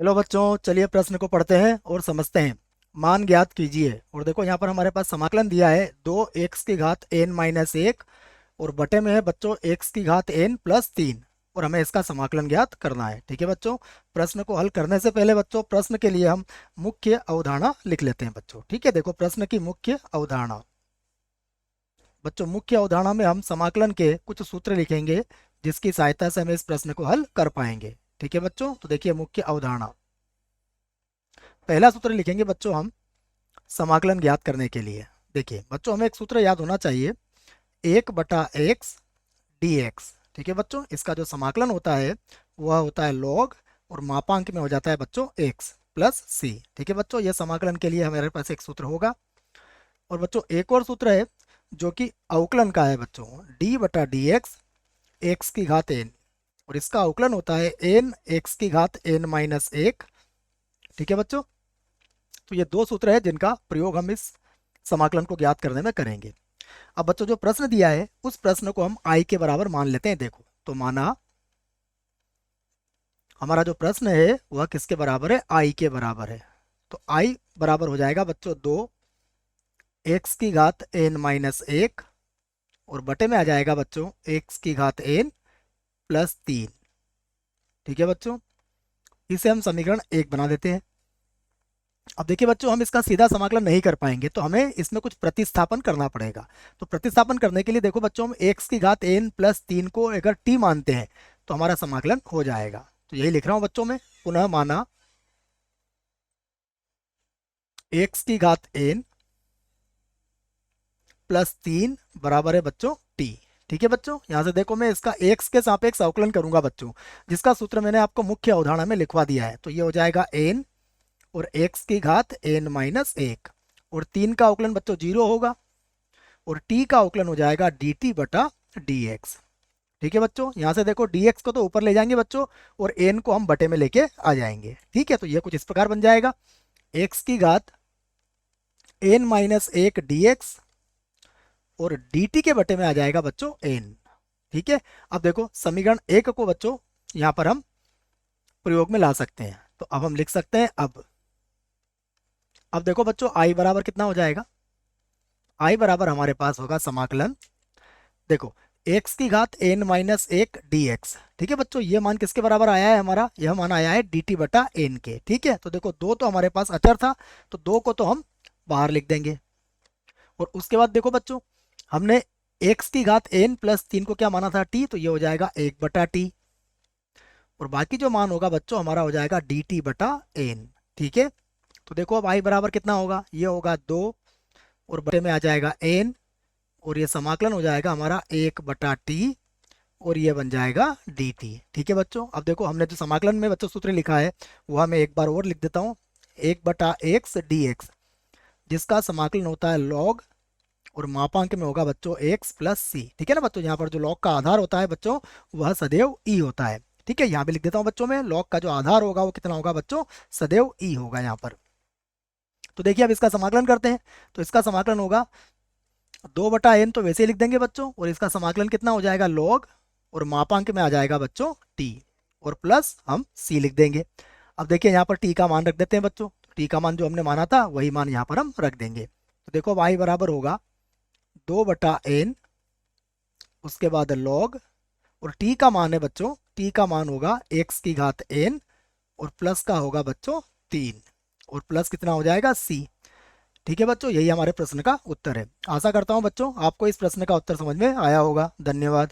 Hello बच्चों, चलिए प्रश्न को पढ़ते हैं और समझते हैं। मान ज्ञात कीजिए। और देखो यहाँ पर हमारे पास समाकलन दिया है 2x की घात n-1 और बटे में है बच्चों x की घात n+3 और हमें इसका समाकलन ज्ञात करना है। ठीक है बच्चों, प्रश्न को हल करने से पहले बच्चों प्रश्न के लिए हम मुख्य अवधारणा लिख लेते हैं बच्चों। ठीक है, देखो प्रश्न की मुख्य अवधारणा। बच्चों मुख्य अवधारणा में हम समाकलन के कुछ सूत्र लिखेंगे जिसकी सहायता से हम इस प्रश्न को हल कर पाएंगे। ठीक है बच्चों, तो देखिए मुख्य अवधारणा। पहला सूत्र लिखेंगे बच्चों हम समाकलन ज्ञात करने के लिए। देखिए बच्चों, हमें एक सूत्र याद होना चाहिए, 1/x dx। ठीक है बच्चों, इसका जो समाकलन होता है वह होता है log और मापांक में हो जाता है बच्चों x प्लस c। ठीक है बच्चों, यह समाकलन के लिए हमारे पास एक सूत्र होगा। और बच्चों एक और सूत्र है जो कि अवकलन का है बच्चों, d/dx x की घात n और इसका अवकलन होता है n x की घात n-1। ठीक है बच्चों, तो ये दो सूत्र है जिनका प्रयोग हम इस समाकलन को ज्ञात करने में करेंगे। अब बच्चों जो प्रश्न दिया है उस प्रश्न को हम i के बराबर मान लेते हैं। देखो तो माना हमारा जो प्रश्न है वह किसके बराबर है, i के बराबर है। तो i बराबर हो जाएगा बच्चों 2x की घात n-1 और बटे में आ जाएगा बच्चों x की घात n+3। ठीक है बच्चों, इसे हम समीकरण 1 बना देते हैं। अब देखिए बच्चों, हम इसका सीधा समाकलन नहीं कर पाएंगे तो हमें इसमें कुछ प्रतिस्थापन करना पड़ेगा। तो प्रतिस्थापन करने के लिए देखो बच्चों, हम x की घात n+3 को अगर t मानते हैं तो हमारा समाकलन हो जाएगा। तो यही लिख रहा हूं बच्चों में, पुनः माना x की घात n+3 बराबर है बच्चों t। ठीक है बच्चों, यहां से देखो मैं इसका x के सापेक्ष अवकलन करूंगा बच्चों, जिसका सूत्र मैंने आपको मुख्य अवधारणा में लिखवा दिया है। तो ये हो जाएगा n और x की घात n-1 और 3 का अवकलन बच्चों 0 होगा और t का अवकलन हो जाएगा dt/dx। ठीक है बच्चों, यहां से देखो dx को तो ऊपर ले जाएंगे बच्चों और n को हम बटे में लेके आ जाएंगे। ठीक है, तो ये कुछ इस प्रकार बन जाएगा x की घात n-1 dx और dt के बटे में आ जाएगा बच्चों n। ठीक है, अब देखो समीकरण 1 को बच्चों यहां पर हम प्रयोग में ला सकते हैं। तो अब हम लिख सकते हैं अब देखो बच्चों i बराबर कितना हो जाएगा, i बराबर हमारे पास होगा समाकलन, देखो x की घात n-1 dx। ठीक है बच्चों, ये मान किसके बराबर आया है, हमारा यह मान आया है dt/n के। ठीक है, तो देखो दो तो हमारे पास अचर था तो दो को तो हम बाहर लिख देंगे। और उसके बाद देखो बच्चों, हमने x की घात n+3 को क्या माना था t, तो ये हो जाएगा 1/t और बाकी जो मान होगा बच्चों हमारा हो जाएगा dt/n। ठीक है, तो देखो अब i बराबर कितना होगा, ये होगा 2 और बटे में आ जाएगा n और ये समाकलन हो जाएगा हमारा 1/t और ये बन जाएगा dt। ठीक है बच्चों, अब देखो हमने जो समाकलन में बच्चों सूत्र लिखा है वह मैं एक बार और लिख देता हूँ, 1/x dx जिसका समाकलन होता है log और मापांक में होगा बच्चों x प्लस c। ठीक है ना बच्चों, यहाँ पर जो log का आधार होता है बच्चों वह सदैव e होता है। ठीक है, यहाँ भी लिख देता हूँ बच्चों में, log का जो आधार होगा वो कितना होगा बच्चों, सदैव e होगा यहाँ पर। तो देखिए अब इसका समाकलन करते हैं, तो इसका समाकलन होगा 2/n तो वैसे ही लिख देंगे बच्चों और इसका समाकलन कितना हो जाएगा log और मापांक में आ जाएगा बच्चों t और प्लस हम c लिख देंगे। अब देखिए यहाँ पर t का मान रख देते हैं बच्चों, t का मान जो हमने माना था वही मान यहाँ पर हम रख देंगे। तो देखो y बराबर होगा 2/n उसके बाद log और t का मान है बच्चों, t का मान होगा x की घात n और प्लस का होगा बच्चों 3 और प्लस कितना हो जाएगा c। ठीक है बच्चों, यही हमारे प्रश्न का उत्तर है। आशा करता हूं बच्चों आपको इस प्रश्न का उत्तर समझ में आया होगा। धन्यवाद।